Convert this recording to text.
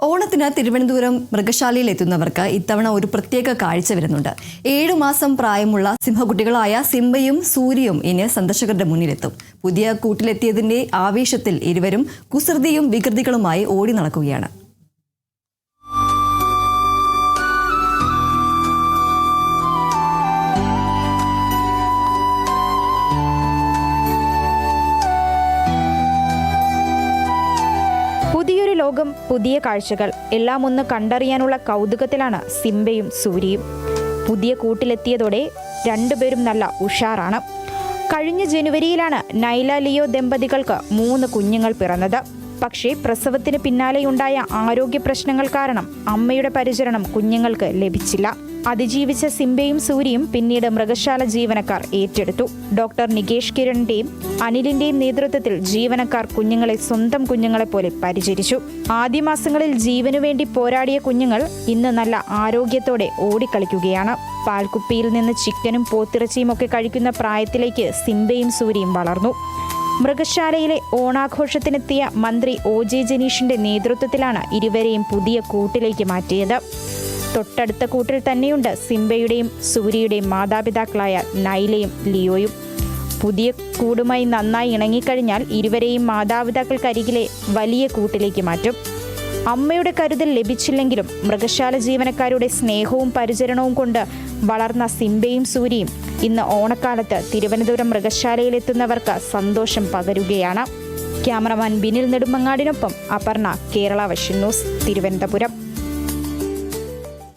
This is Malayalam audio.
ഓണത്തിന് തിരുവനന്തപുരം മൃഗശാലയിൽ എത്തുന്നവർക്ക് ഇത്തവണ ഒരു പ്രത്യേക കാഴ്ച വരുന്നുണ്ട്. 7 മാസം പ്രായമുള്ള സിംഹകുട്ടികളായ സിംബയും സൂര്യയും ഇനി സന്ദർശകരുടെ മുന്നിലെത്തും. പുതിയ കൂട്ടിലെത്തിയതിന്റെ ആവേശത്തിൽ ഇരുവരും കുസൃതിയും വികൃതികളുമായി ഓടി നടക്കുകയാണ്. പുതിയൊരു ലോകം, പുതിയ കാഴ്ചകൾ എല്ലാം ഒന്ന് കണ്ടറിയാനുള്ള കൗതുകത്തിലാണ് സിംബയും സൂര്യയും. പുതിയ കൂട്ടിലെത്തിയതോടെ രണ്ടുപേരും നല്ല ഉഷാറാണ്. കഴിഞ്ഞ ജനുവരിയിലാണ് നൈല ലിയോ ദമ്പതികൾക്ക് 3 കുഞ്ഞുങ്ങൾ പിറന്നത്. പക്ഷേ പ്രസവത്തിന് പിന്നാലെയുണ്ടായ ആരോഗ്യ പ്രശ്നങ്ങൾ കാരണം അമ്മയുടെ പരിചരണം കുഞ്ഞുങ്ങൾക്ക് ലഭിച്ചില്ല. അതിജീവിച്ച സിംബയും സൂര്യയും പിന്നീട് മൃഗശാല ജീവനക്കാർ ഏറ്റെടുത്തു. ഡോക്ടർ നികേഷ് കിരണിന്റെയും അനിലിന്റെയും നേതൃത്വത്തിൽ ജീവനക്കാർ കുഞ്ഞുങ്ങളെ സ്വന്തം കുഞ്ഞുങ്ങളെ പോലെ പരിചരിച്ചു. ആദ്യ മാസങ്ങളിൽ ജീവനു വേണ്ടി പോരാടിയ കുഞ്ഞുങ്ങൾ ഇന്ന് നല്ല ആരോഗ്യത്തോടെ ഓടിക്കളിക്കുകയാണ്. പാൽക്കുപ്പിയിൽ നിന്ന് ചിക്കനും പോത്തിറച്ചിയും ഒക്കെ കഴിക്കുന്ന പ്രായത്തിലേക്ക് സിംബയും സൂര്യയും വളർന്നു. മൃഗശാലയിലെ ഓണാഘോഷത്തിനെത്തിയ മന്ത്രി OJ ജനീഷിന്റെ നേതൃത്വത്തിലാണ് ഇരുവരെയും പുതിയ കൂട്ടിലേക്ക് മാറ്റിയത്. തൊട്ടടുത്ത കൂട്ടിൽ തന്നെയുണ്ട് സിംബയുടെയും സൂര്യയുടെയും മാതാപിതാക്കളായ നൈലയും ലിയോയും. പുതിയ കൂടുമായി നന്നായി ഇണങ്ങിക്കഴിഞ്ഞാൽ ഇരുവരെയും മാതാപിതാക്കൾക്കരികിലെ വലിയ കൂട്ടിലേക്ക് മാറ്റും. അമ്മയുടെ കരുതൽ ലഭിച്ചില്ലെങ്കിലും മൃഗശാല ജീവനക്കാരുടെ സ്നേഹവും പരിചരണവും കൊണ്ട് വളർന്ന സിംബയും സൂര്യയും ഇന്ന് ഓണക്കാലത്ത് തിരുവനന്തപുരം മൃഗശാലയിലെത്തുന്നവർക്ക് സന്തോഷം പകരുകയാണ്. ക്യാമറമാൻ ബിനിൽ നെടുമങ്ങാടിനൊപ്പം അപർണ, കേരള വിഷൻ ന്യൂസ്, തിരുവനന്തപുരം.